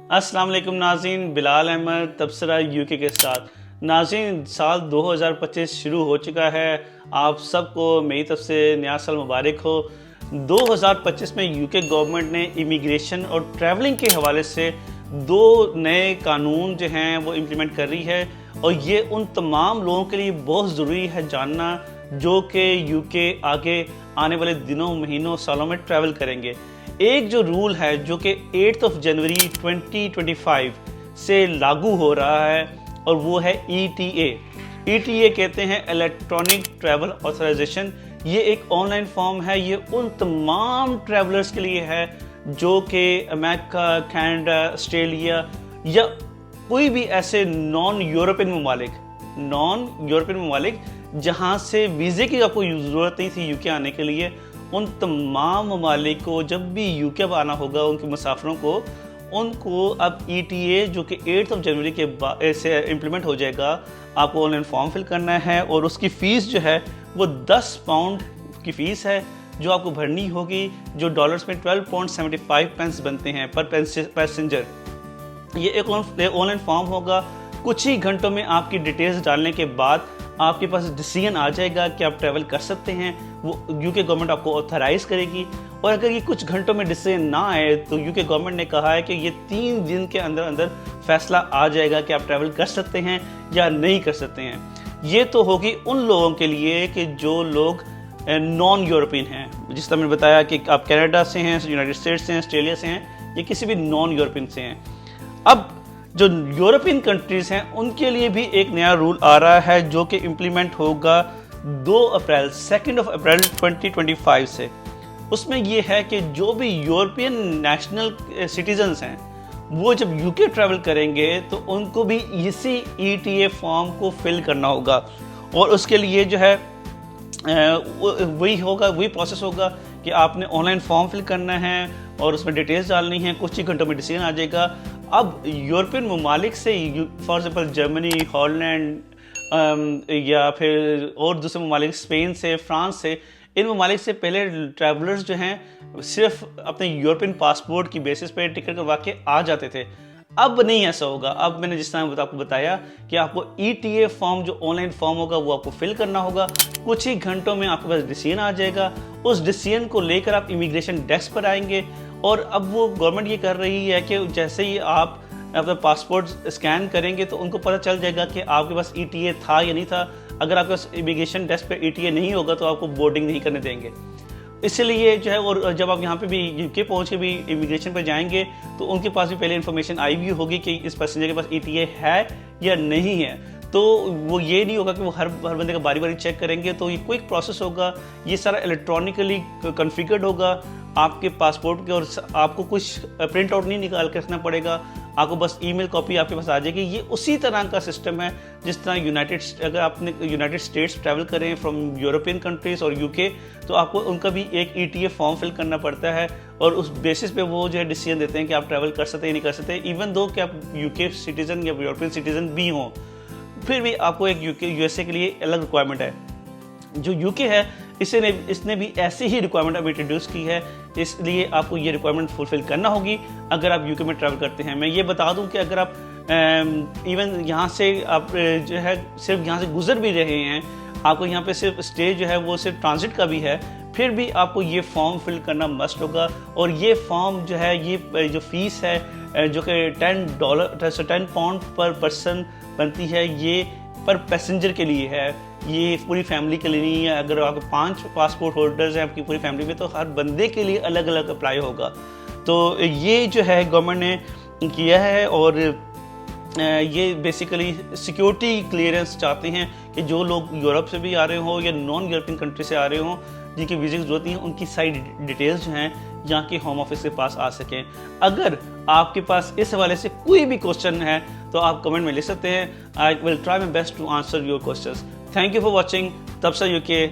अस्सलाम वालेकुम नाज़रीन, बिलाल अहमद तबसरा यूके के साथ। नाज़रीन, साल 2025 शुरू हो चुका है। आप सबको मेरी तरफ से नया साल मुबारक हो। 2025 में यूके गवर्नमेंट ने इमिग्रेशन और ट्रैवलिंग के हवाले से 2 नए कानून जो हैं वो इम्प्लीमेंट कर रही है, और ये उन तमाम लोगों के लिए बहुत ज़रूरी है जानना जो कि यूके आगे आने वाले दिनों, महीनों, सालों में ट्रैवल करेंगे। एक जो रूल है जो कि 8 जनवरी 2025 से लागू हो रहा है, और वो है ETA। ETA कहते हैं इलेक्ट्रॉनिक ट्रैवल ऑथराइजेशन। ये एक ऑनलाइन फॉर्म है। ये उन तमाम ट्रैवलर्स के लिए है जो कि अमेरिका, कनाडा, ऑस्ट्रेलिया या कोई भी ऐसे नॉन यूरोपियन ममालिक जहाँ से वीज़े की आपको ज़रूरत नहीं थी यूके आने के लिए। उन तमाम ममालिक को जब भी यूके आना होगा, उनके मुसाफिरों को, उनको अब ETA जो कि 8 जनवरी के बाद से इम्प्लीमेंट हो जाएगा। आपको ऑनलाइन फॉर्म फिल करना है और उसकी फ़ीस जो है वो 10 पाउंड की फ़ीस है जो आपको भरनी होगी, जो डॉलर्स में 12.75 बनते हैं पर पैसेंजर। ये एक ऑनलाइन फॉर्म होगा। कुछ ही घंटों में आपकी डिटेल्स डालने के बाद आपके पास डिसीजन आ जाएगा कि आप ट्रैवल कर सकते हैं। वो यूके गवर्नमेंट आपको ऑथराइज़ करेगी, और अगर ये कुछ घंटों में डिसीजन ना आए तो यूके गवर्नमेंट ने कहा है कि ये 3 दिन के अंदर अंदर फैसला आ जाएगा कि आप ट्रैवल कर सकते हैं या नहीं कर सकते हैं। ये तो होगी उन लोगों के लिए कि जो लोग नॉन यूरोपियन हैं, जिस तरह मैंने बताया कि आप कनाडा से हैं, यूनाइटेड स्टेट्स से हैं, ऑस्ट्रेलिया से हैं, या किसी भी नॉन यूरोपियन से हैं। अब जो यूरोपियन कंट्रीज़ हैं उनके लिए भी एक नया रूल आ रहा है जो कि इम्प्लीमेंट होगा 2 अप्रैल 2025 से। उसमें ये है कि जो भी यूरोपियन नेशनल सिटीजन्स हैं वो जब यूके ट्रैवल करेंगे तो उनको भी इसी ETA फॉर्म को फिल करना होगा, और उसके लिए जो है वही प्रोसेस होगा कि आपने ऑनलाइन फॉर्म फिल करना है और उसमें डिटेल्स डालनी है। कुछ ही घंटों में डिसीजन आ जाएगा। अब यूरोपियन ममालिक से, फॉर एग्जाम्पल जर्मनी, हॉलैंड या फिर और दूसरे ममालिक, स्पेन से, फ्रांस से, इन ममालिक से पहले ट्रैवलर्स जो हैं सिर्फ अपने यूरोपियन पासपोर्ट की बेसिस पे टिकट करवा के आ जाते थे। अब नहीं ऐसा होगा। अब मैंने जिस तरह आपको बताया कि आपको ETA फॉर्म, जो ऑनलाइन फॉर्म होगा, वो आपको फिल करना होगा। कुछ ही घंटों में आपके पास डिसीजन आ जाएगा। उस डिसीजन को लेकर आप इमिग्रेशन डेस्क पर आएंगे, और अब वो गवर्नमेंट ये कर रही है कि जैसे ही आप अपना पासपोर्ट स्कैन करेंगे तो उनको पता चल जाएगा कि आपके पास ETA था या नहीं था। अगर आपके पास इमिग्रेशन डेस्क पे ETA नहीं होगा तो आपको बोर्डिंग नहीं करने देंगे। इसलिए जो है, और जब आप यहाँ पे भी यूके पहुँच के भी इमिग्रेशन पर जाएंगे तो उनके पास भी पहले इन्फॉर्मेशन आई हुई होगी कि इस पैसेंजर के पास ETA है या नहीं है। तो वो ये नहीं होगा कि वो हर बंदे का बारी बारी चेक करेंगे। तो ये क्विक प्रोसेस होगा। ये सारा इलेक्ट्रॉनिकली कॉन्फ़िगर्ड होगा आपके पासपोर्ट के, और आपको कुछ प्रिंट आउट नहीं निकाल के रखना पड़ेगा। आपको बस ईमेल कॉपी आपके पास आ जाएगी। ये उसी तरह का सिस्टम है जिस तरह अगर आपने यूनाइटेड स्टेट्स ट्रैवल करें फ्रॉम यूरोपियन कंट्रीज़ और यूके, तो आपको उनका भी एक ETA फॉर्म फिल करना पड़ता है, और उस बेसिस पे वो जो है डिसीजन देते हैं कि आप ट्रैवल कर सकते हैं नहीं कर सकते। इवन दो कि आप यूके सिटीज़न या यूरोपियन सिटीज़न भी हों, फिर भी आपको एक USA के लिए अलग रिक्वायरमेंट है। जो यूके है इसने भी ऐसी ही रिक्वायरमेंट अब इंट्रोड्यूस की है, इसलिए आपको ये रिक्वायरमेंट फुलफिल करना होगी अगर आप यूके में ट्रैवल करते हैं। मैं ये बता दूं कि अगर आप इवन यहाँ से आप जो है सिर्फ यहाँ से गुजर भी रहे हैं, आपको यहाँ पे सिर्फ स्टे जो है वो सिर्फ ट्रांजिट का भी है, फिर भी आपको ये फॉर्म फिल करना मस्ट होगा। और ये फॉर्म जो है, ये जो फीस है जो कि $10 पाउंड पर पर्सन बनती है, ये पर पैसेंजर के लिए है, ये पूरी फैमिली के लिए नहीं है। अगर आपके 5 पासपोर्ट होल्डर्स हैं आपकी पूरी फैमिली में, तो हर बंदे के लिए अलग अलग अप्लाई होगा। तो ये जो है गवर्नमेंट ने किया है, और ये बेसिकली सिक्योरिटी क्लियरेंस चाहते हैं कि जो लोग यूरोप से भी आ रहे हो या नॉन यूरोपियन कंट्री से आ रहे हो, जिनकी वीज़ा की जरूरत नहीं है, उनकी सारी डिटेल्स जो हैं यहाँ के होम ऑफिस के पास आ सकें। अगर आपके पास इस हवाले से कोई भी क्वेश्चन है तो आप कमेंट में लिख सकते हैं। I will try my best to answer your questions. Thank you for watching Tabsara UK.